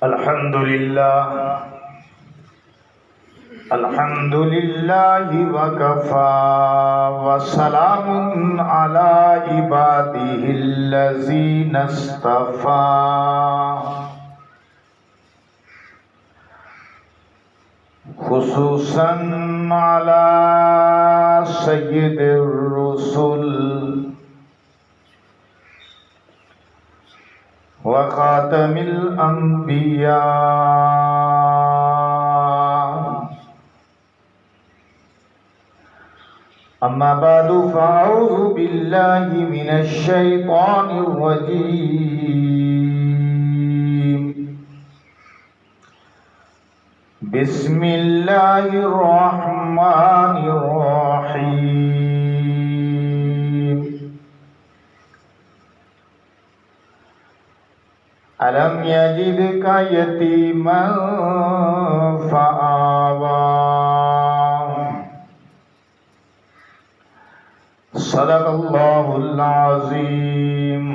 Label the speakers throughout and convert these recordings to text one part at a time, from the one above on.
Speaker 1: अल्हम्दुलिल्लाह अल्हम्दुलिल्लाहि वकफ़ा वस्सलामुन अला इबादिहिल्लज़ीना इस्तफ़ा। खुसूसन अला सय्यिदिर रुसुल व खातमिल अंबिया। अम्मा बादु फ़अऊज़ु बिल्लाहि मिनश शैतानिर रजीम। बिस्मिल्लाहिर रहमानिर रहीम। अलम यजिदका यतीमन फ़आवा। सदक़ल्लाहुल अज़ीम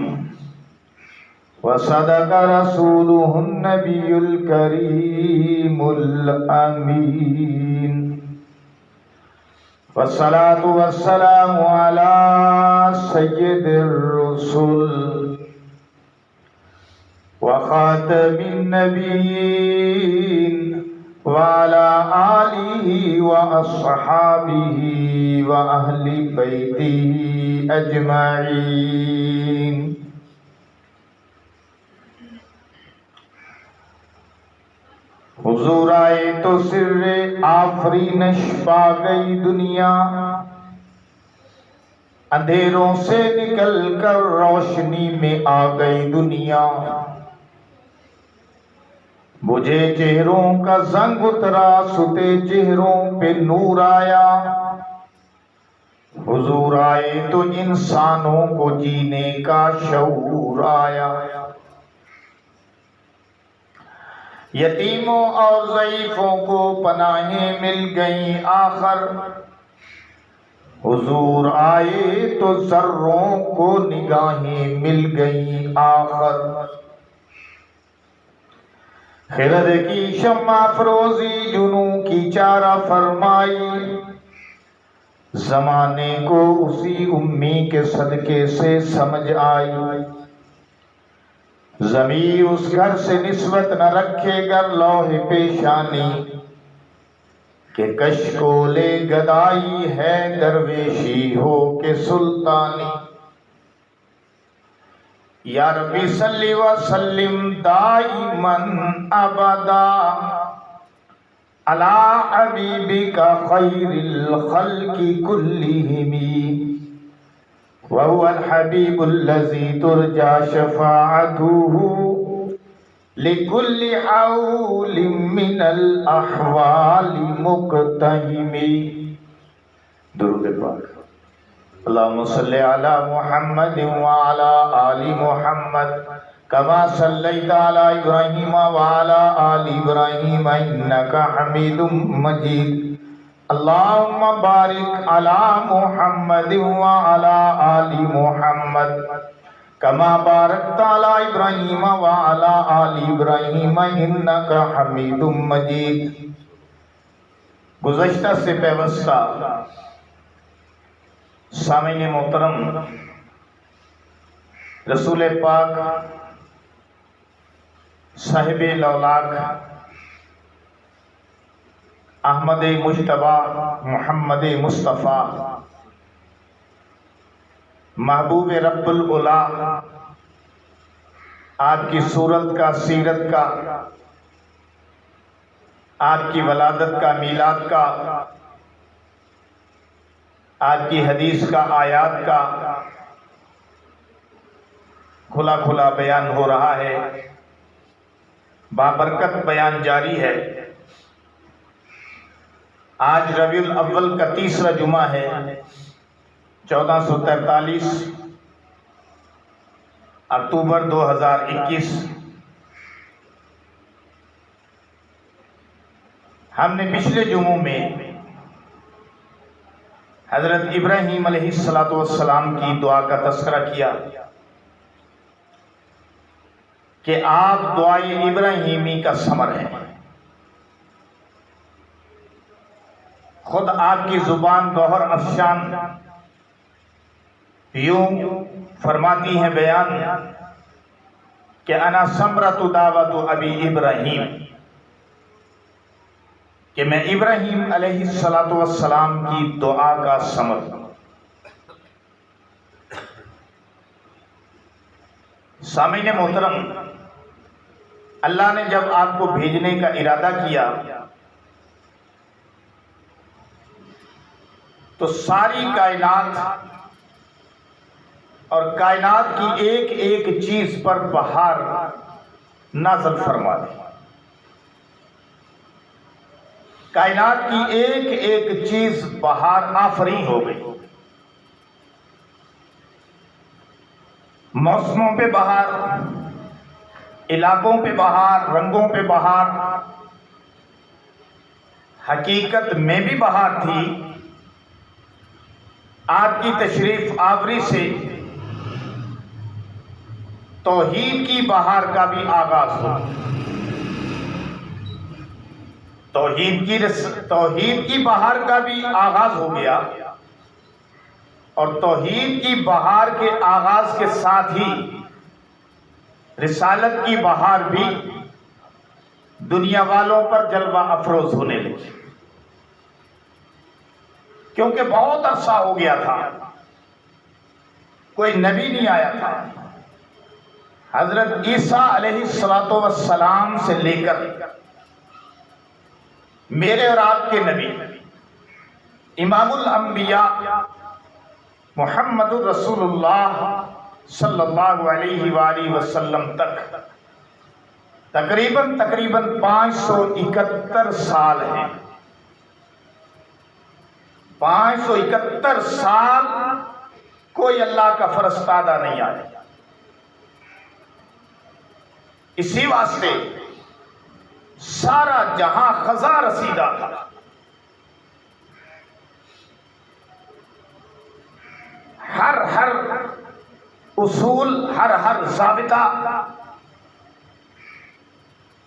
Speaker 1: व सदक़ रसूलुहुन नबियुल करीमुल अमीन। वस्सलातु वस्सलामु अला सय्यिदिर रुसुल व खातमिन नबिय्यीन व अला आलिहि व अस्हाबिहि व अहली बैतिहि अजमईन। हुजूर आए तो सिर्रे आफरीनश पा गई दुनिया, अंधेरों से निकल कर रोशनी में आ गई दुनिया। बुझे चेहरों का जंग उतरा, सुते चेहरों पे नूर आया। हुजूर आए तो इंसानों को जीने का शऊर आया। यतीमों और ज़ईफ़ों को पनाहें मिल गई आखर। हुजूर आए तो ज़र्रों को निगाहें मिल गई आखर। खिरद की शम्मा फरोज़ी जुनू की चारा फरमाई। ज़माने को उसी उम्मी के सदके से समझ आई। ज़मीर उस घर से निस्बत न रखेगा लौहे पेशानी के कशकोले गदाई है दरवेशी हो के सुल्तानी। या रब्बी सल्ली व सल्लिम दाइमन अबदा अला हबीबिका खैरिल खल्क़ि कुल्लिहिमी व हुवल हबीबुल लज़ी तुरजा शफ़ाअतुहु लिकुल्लि हौलिम मिनल अहवालि मुक़तहिमी। दुरूद पाक। अल्लाहुम्मा सल्लि अला मुहम्मद व अला आलि मुहम्मद कमा सल्लैता अला इब्राहीम व अला आलि इब्राहीम इन्नका हमीदुम मजीद। अल्लाहुम्मा बारिक अला मुहम्मद व अला आलि मुहम्मद कमा बारकता अला इब्राहीम व अला आलि इब्राहीम इन्नका हमीदुम मजीद। गुज़श्ता से पेवस्ता सामीन मोहतरम, रसूल पाक साहिब लौलाक अहमद मुज्तबा मोहम्मद मुस्तफ़ा महबूब रब्बुल उला, आपकी सूरत का, सीरत का, आपकी वलादत का, मीलाद का, आपकी हदीस का, आयात का खुला खुला बयान हो रहा है। बाबरकत बयान जारी है। आज रबीउल अव्वल का तीसरा जुमा है, 1443 अक्टूबर 2021। हमने पिछले जुमों में हज़रत इब्राहीम अलैहिस्सलातु वस्सलाम की दुआ का तज़किरा किया कि आप दुआए इब्राहिमी का समर हैं। खुद आपकी जुबान गौहर अफशान यूं फरमाती है बयान कि अना समरतु दावतु अबी इब्राहिम, कि मैं इब्राहिम अलैहिस्सलातु वस्सलाम की दुआ का समर हूं। सामीने मोहतरम, अल्लाह ने जब आपको भेजने का इरादा किया तो सारी कायनात और कायनात की एक एक चीज पर बहार नाज़िल फरमा दी। कायनात की एक एक चीज बहार आफरी हो गई। मौसमों पे बहार, इलाकों पे बहार, रंगों पे बहार, हकीकत में भी बहार थी। आपकी तशरीफ आवरी से तौहीद की बहार का भी आगाज हो। तौहीद की बहार का भी आगाज हो गया और तौहीद की बहार के आगाज के साथ ही रिसालत की बहार भी दुनिया वालों पर जलवा अफरोज होने लगी। क्योंकि बहुत अरसा हो गया था, कोई नबी नहीं आया था। हजरत ईसा अलैहिस्सलातु वस्सलाम से लेकर मेरे और आपके नबी इमामुल अंबिया मुहम्मदुर रसूलुल्लाह सल्लल्लाहु अलैहि वसल्लम तक तकरीबन 571 साल हैं। 571 साल कोई अल्लाह का फरस्तादा नहीं आया। इसी वास्ते सारा जहां खजा रसीदा था। हर उसूल, हर ज़ाबिता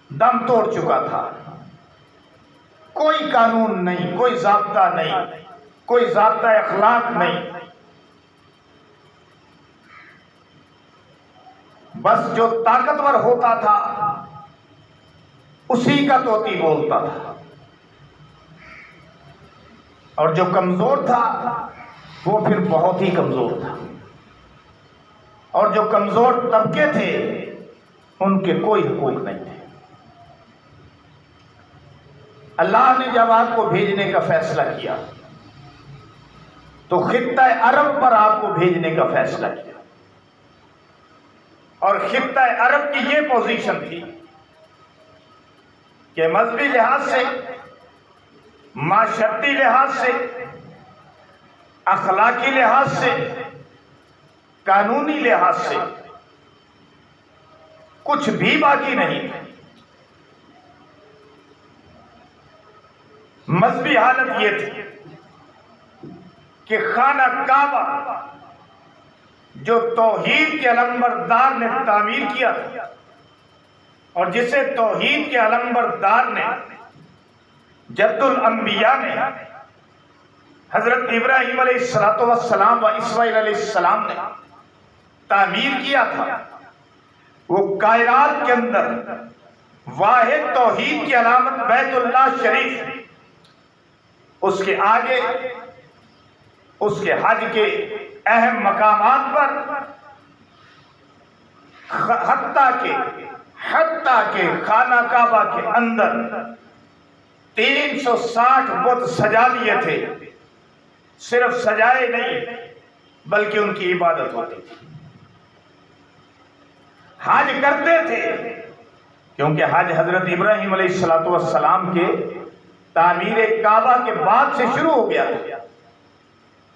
Speaker 1: दम तोड़ चुका था। कोई कानून नहीं, कोई ज़ाब्ता नहीं, कोई ज़ाब्ता अखलाक नहीं। बस जो ताकतवर होता था उसी का तोती बोलता था, और जो कमजोर था वो फिर बहुत ही कमजोर था। और जो कमजोर तबके थे उनके कोई हुकूक नहीं थे। अल्लाह ने जब आपको भेजने का फैसला किया तो खित्ता अरब पर आपको भेजने का फैसला किया। और खित्ता अरब की ये पोजीशन थी कि मजहबी लिहाज से, माशरती लिहाज से, अखलाकी लिहाज से, कानूनी लिहाज से कुछ भी बाकी नहीं था। मजहबी हालत यह थी कि खाना काबा जो तौहीद के अलंबरदार ने तामीर किया था और जिसे तौहीद के अलंबरदार ने, जद्दुल अंबिया ने, हजरत इब्राहिम अलैहिस्सलातु वस्सलाम व इस्माइल अलैहिस्सलाम ने तामीर किया था, वो कायनात के अंदर वाहिद तौहीद की अलामत बैतुल्लाह शरीफ, उसके आगे उसके हज के अहम मकामात पर हत्ता के खाना काबा के अंदर 360 बुत सजा दिए थे। सिर्फ सजाए नहीं बल्कि उनकी इबादत होती थी। हज करते थे क्योंकि हज हजरत इब्राहिम अलैहिस्सलातु वस्सलाम के तामीर काबा के बाद से शुरू हो गया था।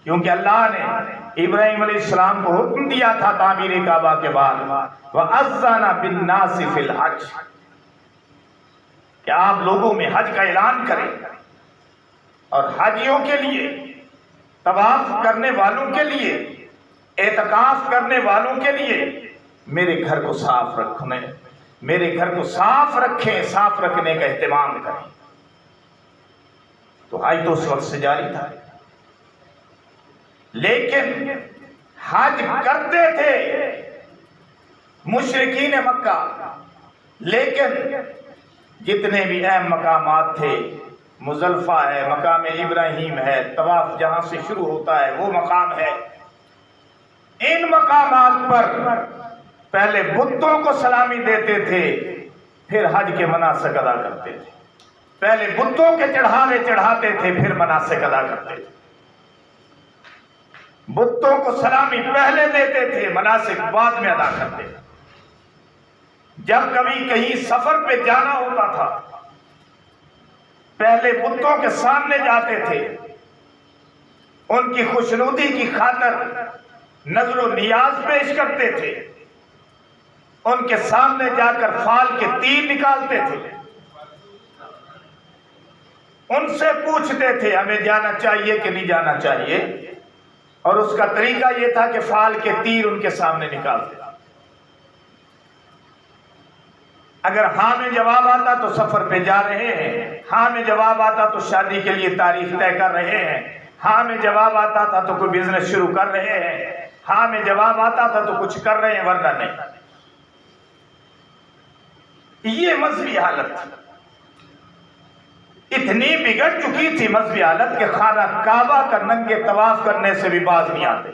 Speaker 1: क्योंकि अल्लाह ने इब्राहिम अलैहिस्सलाम को हुक्म दिया था तामीर काबा के बाद, वअज़्ज़ना बिन्नासि फिल हज, कि आप लोगों में हज का ऐलान करें और हाजियों के लिए, तवाफ करने वालों के लिए, एतकाफ करने वालों के लिए मेरे घर को साफ रखने, मेरे घर को साफ रखें, साफ रखने का एहतमाम करें। तो आज तो उस वक्त से जारी था, लेकिन हज करते थे मुशरिकीन मक्का, लेकिन जितने भी अहम मकामात थे, मुजल्फा है, मकाम इब्राहिम है, तवाफ जहां से शुरू होता है वो मकाम है, इन मकामात पर पहले बुतों को सलामी देते थे, फिर हज के मनासिक अदा करते थे। पहले बुतों के चढ़ावे चढ़ाते थे, फिर मनासिक अदा करते थे। बुतों को सलामी पहले देते थे, मनासिक बाद में अदा करते थे। जब कभी कहीं सफर पे जाना होता था, पहले बुतों के सामने जाते थे, उनकी खुशनुदी की खातिर नजरो नियाज पेश करते थे, उनके सामने जाकर फाल के तीर निकालते थे, उनसे पूछते थे हमें जाना चाहिए कि नहीं जाना चाहिए, और उसका तरीका यह था कि फाल के तीर उनके सामने निकालते। अगर हाँ में जवाब आता तो सफर पे जा रहे हैं, हाँ में जवाब आता तो शादी के लिए तारीख तय कर रहे हैं, हाँ में जवाब आता था तो कोई बिजनेस शुरू कर रहे हैं, हाँ में जवाब आता था तो कुछ कर रहे हैं, वरना नहीं। ये मजहबी हालत थी, इतनी बिगड़ चुकी थी मजहबी हालत के खाना काबा का नंगे तवाफ करने से भी बाज नहीं आते।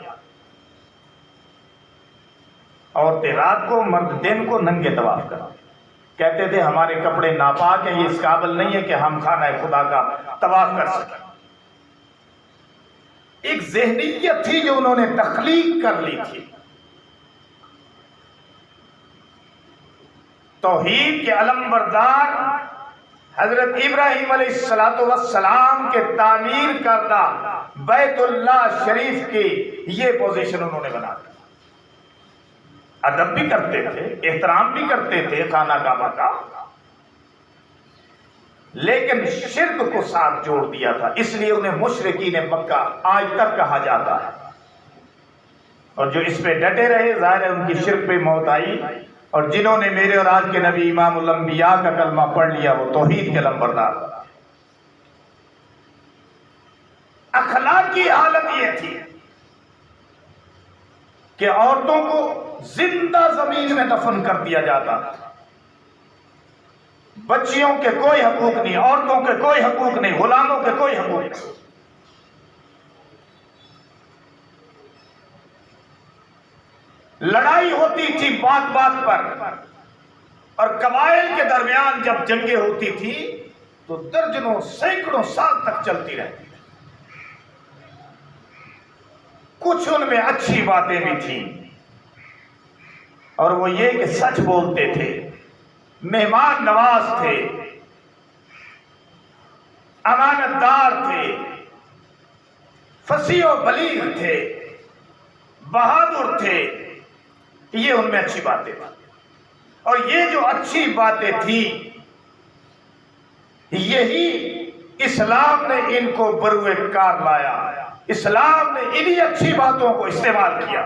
Speaker 1: औरतें रात को, मर्द दिन को नंगे तवाफ करते, कहते थे हमारे कपड़े नापाक हैं, ये इस काबिल नहीं है कि हम खाना खुदा का तवाफ कर सकें। एक ज़हनियत थी जो उन्होंने तख्लीक कर ली थी। तौहीद के अलमबरदार हजरत इब्राहिम अलैहिस्सलाम के तामीर करदा बैतुल्लाह शरीफ की ये पोजीशन उन्होंने बना दी। अदब भी करते थे, एहतराम भी करते थे खाना काबा का, लेकिन शिर्क को साथ जोड़ दिया था, इसलिए उन्हें मुशरिकीन मक्का आज तक कहा जाता है। और जो इस पे डटे रहे, जाहिर है उनकी शिर्क पे मौत आई, और जिन्होंने मेरे और आज के नबी इमामुल अंबिया का कलमा पढ़ लिया वो तौहीद के लंबरदार था। अखलाकी हालत ये थी कि औरतों को जिंदा जमीन में दफन कर दिया जाता था। बच्चियों के कोई हकूक नहीं, औरतों के कोई हकूक नहीं, गुलामों के कोई हकूक नहीं। लड़ाई होती थी बात बात पर, और कबाइल के दरमियान जब जंगें होती थी तो दर्जनों सैकड़ों साल तक चलती रहती थी। कुछ उनमें अच्छी बातें भी थी, और वो ये कि सच बोलते थे, मेहमान नवाज थे, अमानतदार थे, फसीह और बलीग थे, बहादुर थे। ये उनमें अच्छी बातें थी, और ये जो अच्छी बातें थी यही इस्लाम ने इनको बरुए कार लाया। इस्लाम ने इन्हीं अच्छी बातों को इस्तेमाल किया।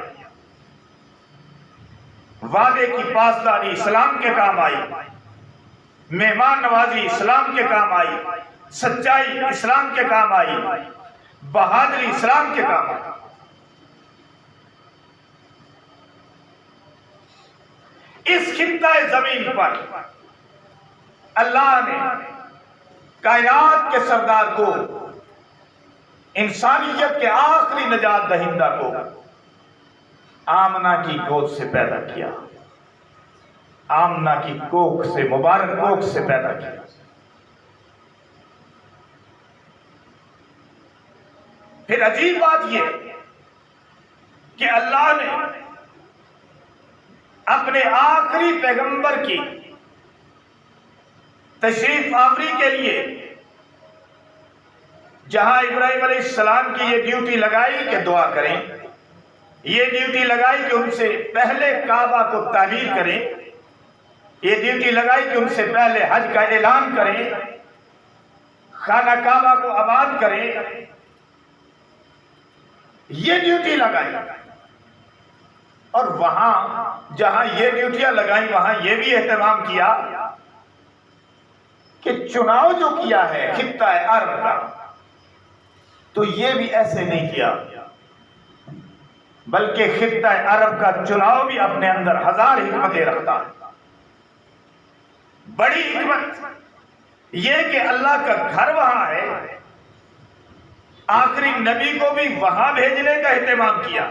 Speaker 1: वादे की पासदारी इस्लाम के काम आई, मेहमान नवाजी इस्लाम के काम आई, सच्चाई इस्लाम के काम आई, बहादुरी इस्लाम के काम आई। इस खित्ता जमीन पर अल्लाह ने कायनात के सरदार को, इंसानियत के आखिरी नजात दहिंदा को आमना की गोद से पैदा किया, आमना की कोख से, मुबारक कोख से पैदा किया। फिर अजीब बात यह कि अल्लाह ने अपने आखिरी पैगंबर की तशरीफ आवरी के लिए जहां इब्राहिम अलैहिस्सलाम की ये ड्यूटी लगाई कि दुआ करें, ये ड्यूटी लगाई कि उनसे पहले काबा को तामीर करें, ये ड्यूटी लगाई कि उनसे पहले हज का ऐलान करें, खाना काबा को आबाद करें, ये ड्यूटी लगाई। और वहां जहां ये ड्यूटियां लगाई वहां ये भी एहतमाम किया कि चुनाव जो किया है खित्ता अरब का, तो ये भी ऐसे नहीं किया, बल्कि खित्ता अरब का चुनाव भी अपने अंदर 1000 हिकमतें रखता है। बड़ी हिकमत यह कि अल्लाह का घर वहां है, आखिरी नबी को भी वहां भेजने का एहतमाम किया,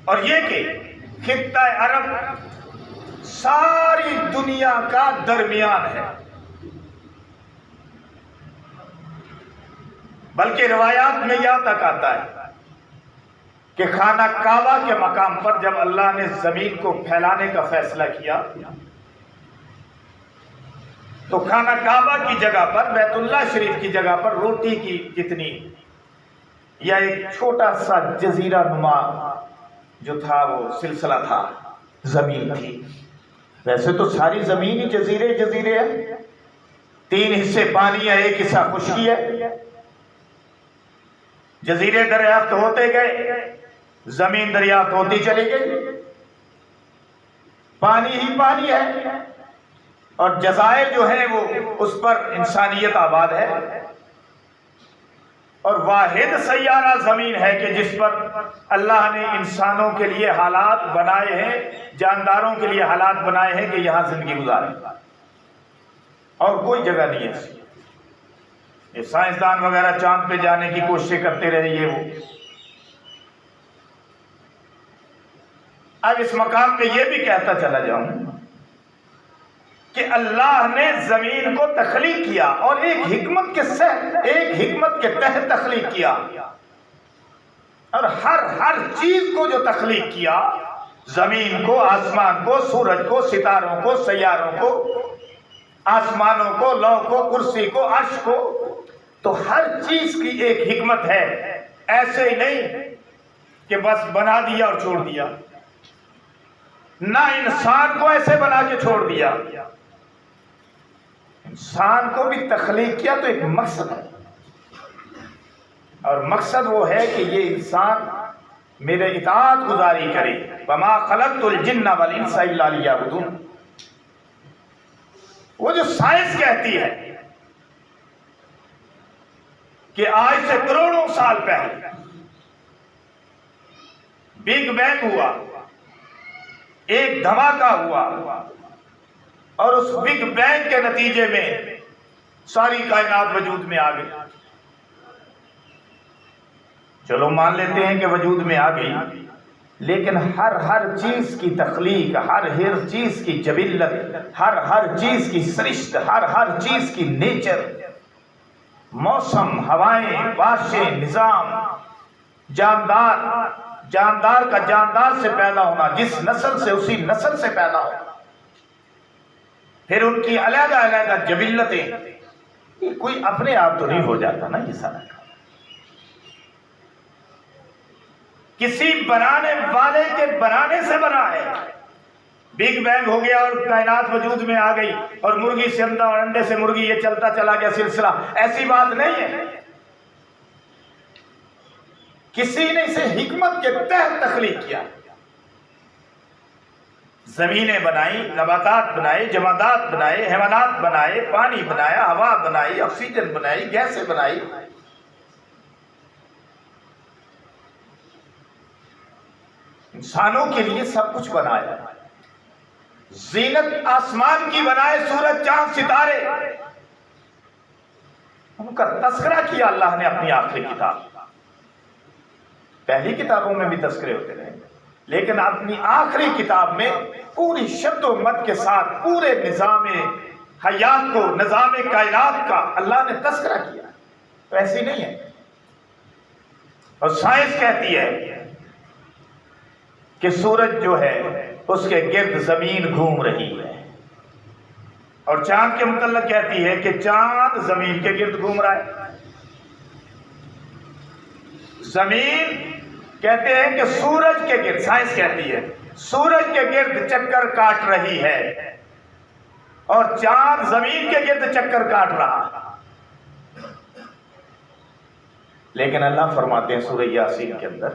Speaker 1: और यह कि खित्ता अरब सारी दुनिया का दरमियान है। बल्कि रिवायात में यह तक आता है कि खाना काबा के मकाम पर जब अल्लाह ने जमीन को फैलाने का फैसला किया, तो खाना काबा की जगह पर, बैतुल्लाह शरीफ की जगह पर रोटी की जितनी या एक छोटा सा जजीरा नुमा जो था वो सिलसिला था, जमीन थी। वैसे तो सारी जमीन ही जजीरे जजीरे है, 3 हिस्से पानी है, 1 हिस्सा खुश्की है। जजीरे दरियाफ्त होते गए, जमीन दरियाफ्त होती चली गई, पानी ही पानी है, और जज़ायर जो है वो उस पर इंसानियत आबाद है, और वाहिद सैयारा जमीन है कि जिस पर अल्लाह ने इंसानों के लिए हालात बनाए हैं, जानदारों के लिए हालात बनाए हैं कि यहां जिंदगी गुजारें, और कोई जगह नहीं है। ये साइंसदान वगैरह चांद पे जाने की कोशिश करते रहे, ये वो। अब इस मकाम पे ये भी कहता चला जाऊं कि अल्लाह ने जमीन को तख्लीक किया, और एक हिकमत के तहत तख्लीक किया, और हर चीज को जो तख्लीक किया, जमीन को, आसमान को, सूरज को, सितारों को, सैयारों को, आसमानों को, लौ को, कुर्सी को, अर्श को, तो हर चीज की एक हिकमत है। ऐसे ही नहीं कि बस बना दिया और छोड़ दिया, ना इंसान को ऐसे बना के छोड़ दिया। इंसान को भी तख्लीक किया तो एक मकसद है, और मकसद वो है कि ये इंसान मेरे इताअत गुजारी करे। वमा खलक़तुल जिन्ना वल इंसा इल्ला लियअबुदून। वो जो साइंस कहती है कि आज से करोड़ों साल पहले बिग बैंग हुआ, एक धमाका हुआ, और उस बिग बैंग के नतीजे में सारी कायनात वजूद में आ गई। चलो मान लेते हैं कि वजूद में आ गई, लेकिन हर चीज की तख्लीक, हर चीज की जबिल्लत, हर चीज की सरिश्त, हर चीज की नेचर, मौसम, हवाएं, बारिशें, निजाम, जानदार का जानदार से पैदा होना, जिस नस्ल से उसी नस्ल से पैदा होना, फिर उनकी अलग-अलग जबिल्लतें, ये कोई अपने आप तो नहीं हो जाता ना ये सारा काम। किसी बनाने वाले के बनाने से बना है। बिग बैंग हो गया और कायनात वजूद में आ गई, और मुर्गी से अंडा और अंडे से मुर्गी, ये चलता चला गया सिलसिला। ऐसी बात नहीं है, किसी ने इसे हिकमत के तहत तख्लीक किया। जमीनें बनाई, नबातात बनाए, जमादात बनाए, हैवानात बनाए, पानी बनाया, हवा बनाई, ऑक्सीजन बनाई, गैसें बनाई। इंसानों के लिए सब कुछ बनाया। जीनत आसमान की बनाए, सूरज, चांद, सितारे, उनका तस्करा किया अल्लाह ने अपनी आखिरी किताब। पहली किताबों में भी तस्करे होते रहे, लेकिन अपनी आखिरी किताब में पूरी शब्दो मत के साथ पूरे निजामे हयात को, निजामे कायनात का अल्लाह ने तस्करा किया। तो ऐसी नहीं है। और साइंस कहती है कि सूरज जो है उसके गिर्द जमीन घूम रही है, और चांद के मुतल्लिक़ कहती है कि चांद जमीन के गिर्द घूम रहा है। जमीन कहते हैं कि सूरज के गिर्द, साइंस कहती है सूरज के गिर्द चक्कर काट रही है, और चांद जमीन के गिर्द चक्कर काट रहा है। लेकिन अल्लाह फरमाते हैं सूरह यासीन के अंदर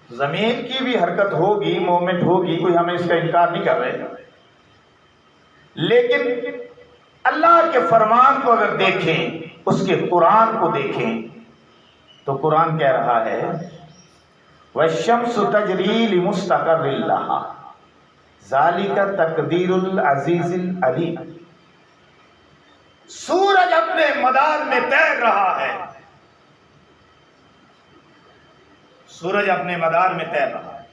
Speaker 1: जमीन की भी हरकत होगी, मूवमेंट होगी, कोई हमें इसका इनकार नहीं कर रहे, लेकिन अल्लाह के फरमान को अगर देखें, उसके कुरान को देखें, तो कुरान कह रहा है वश्शम्सु तजरी लिमुस्तक़र्रिन लहा ज़ालिका तक़दीरुल अज़ीज़िल अलीम। सूरज अपने मदार में तैर रहा है, सूरज अपने मदार में तैर रहा है,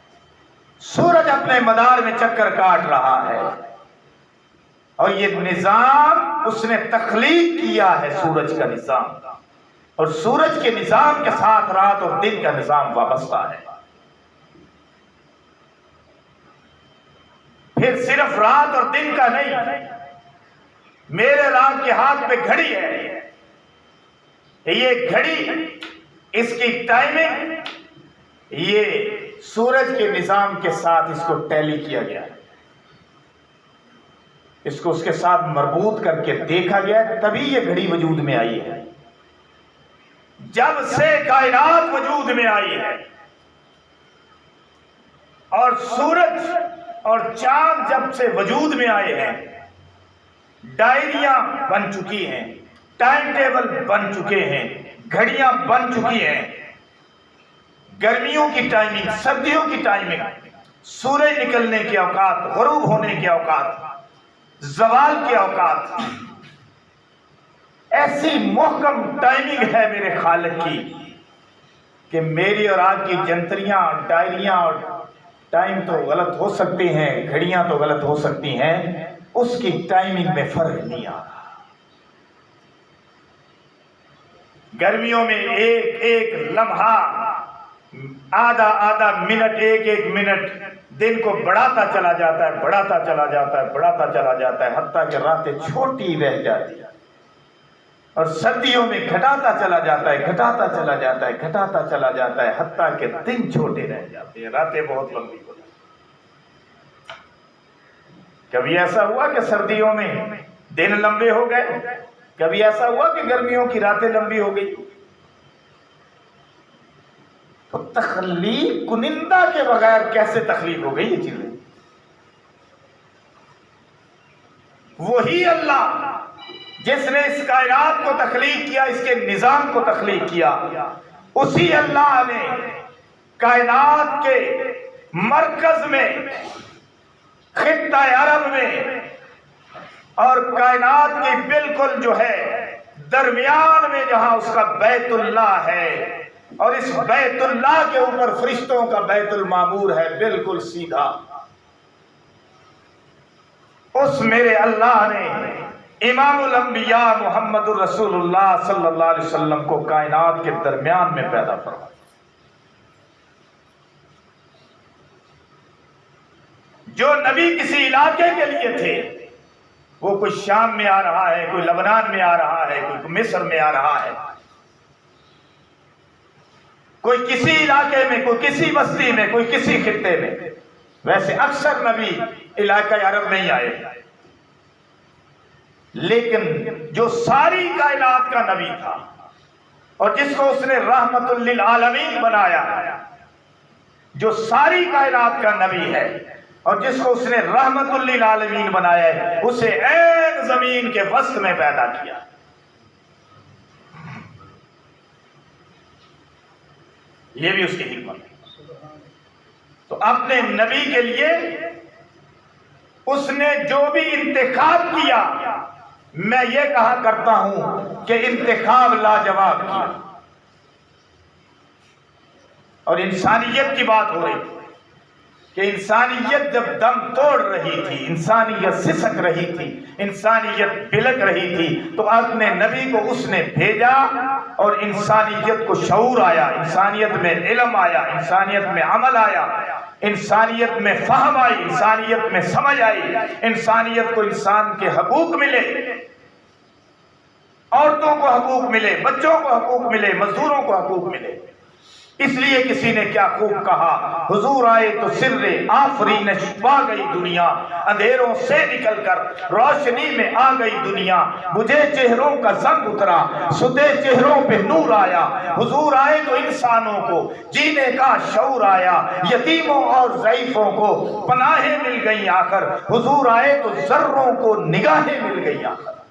Speaker 1: सूरज अपने मदार में चक्कर काट रहा है, और ये निजाम उसने तख्लीक किया है, सूरज का निजाम, और सूरज के निजाम के साथ रात और दिन का निजाम वाबस्ता है। फिर सिर्फ रात और दिन का नहीं, मेरे रात के हाथ में घड़ी है, ये घड़ी, इसकी टाइमिंग, ये सूरज के निजाम के साथ इसको टैली किया गया है, इसको उसके साथ मरबूत करके देखा गया है, तभी ये घड़ी वजूद में आई है। जब से कायनात वजूद में आई है और सूरज और चांद जब से वजूद में आए हैं, डायरियां बन चुकी हैं, टाइम टेबल बन चुके हैं, घड़ियां बन चुकी हैं, गर्मियों की टाइमिंग, सर्दियों की टाइमिंग, सूरज निकलने के औकात, गुरूब होने के औकात, ज़वाल के औकात, ऐसी मोहकम टाइमिंग है मेरे खालिक की कि मेरी और आपकी जंतरियां, डायरियां और टाइम तो गलत हो सकती हैं, घड़ियां तो गलत हो सकती हैं, उसकी टाइमिंग में फर्क नहीं आ रहा। गर्मियों में एक एक लम्हा, आधा आधा मिनट, एक एक मिनट दिन को बढ़ाता चला जाता है, बढ़ाता चला जाता है, बढ़ाता चला जाता है, हत्ता कि रातें छोटी रह जाती है, और सर्दियों में घटाता चला जाता है, घटाता चला जाता है, घटाता चला जाता है, हत्ता के दिन छोटे रह जाते हैं, रातें बहुत लंबी हो जाती हैं। कभी ऐसा हुआ कि सर्दियों में दिन लंबे हो गए, कभी ऐसा हुआ कि गर्मियों की रातें लंबी हो गई। तो तख्लीक कुनिंदा के बगैर कैसे तख्लीक हो गई ये चीजें? वही अल्लाह जिसने इस कायनात को तख्लीक किया, इसके निजाम को तख्लीक किया, उसी अल्लाह ने कायनात के मरकज में, खित्ता अरब में, और कायनात के बिल्कुल जो है दरमियान में, जहां उसका बैतुल्लाह है, और इस बैतुल्लाह के ऊपर फरिश्तों का बैतुल मामूर है, बिल्कुल सीधा, उस मेरे अल्लाह ने इमामुल अंबिया मुहम्मदुर रसूलुल्लाह सल्लल्लाहु अलैहि वसल्लम को कायनात के दरमियान में पैदा फरमाया। जो नबी किसी इलाके के लिए थे, वो कोई शाम में आ रहा है, कोई लबनान में आ रहा है, कोई मिस्र में आ रहा है, कोई किसी इलाके में, कोई किसी बस्ती में, कोई किसी खित्ते में। वैसे अक्सर नबी इलाका अरब में ही आए, लेकिन जो सारी कायनात का नबी था और जिसको उसने रहमतुल लिल आलमीन बनाया, जो सारी कायनात का नबी है और जिसको उसने रहमतुल लिल आलमीन बनाया है, उसे ऐन जमीन के वस्त में पैदा किया। ये भी उसकी हिकमत है। तो अपने नबी के लिए उसने जो भी इंतखाब किया, मैं ये कहा करता हूं कि इंतखाब लाजवाब किया। और इंसानियत की बात हो रही कि इंसानियत जब दम तोड़ रही थी, इंसानियत सिसक रही थी, इंसानियत बिलक रही थी, तो अपने नबी को उसने भेजा और इंसानियत को शऊर आया, इंसानियत में इल्म आया, इंसानियत में अमल आया, इंसानियत में फहम आई, इंसानियत में समझ आई, इंसानियत को इंसान के हकूक मिले, औरतों को हकूक मिले, बच्चों को हकूक मिले, मजदूरों को हकूक मिले। इसलिए किसी ने क्या खूब कहा, हुजूर आए तो सिर्रे आफरीन छुपा गई दुनिया, अंधेरों से निकलकर रोशनी में आ गई दुनिया, बुझे चेहरों का जंग उतरा, सुते चेहरों पे नूर आया, हुजूर आए तो इंसानों को जीने का शऊर आया, यतीमों और ज़ईफों को पनाहें मिल गई आकर, हुजूर आए तो जर्रों को निगाहें मिल गई आकर।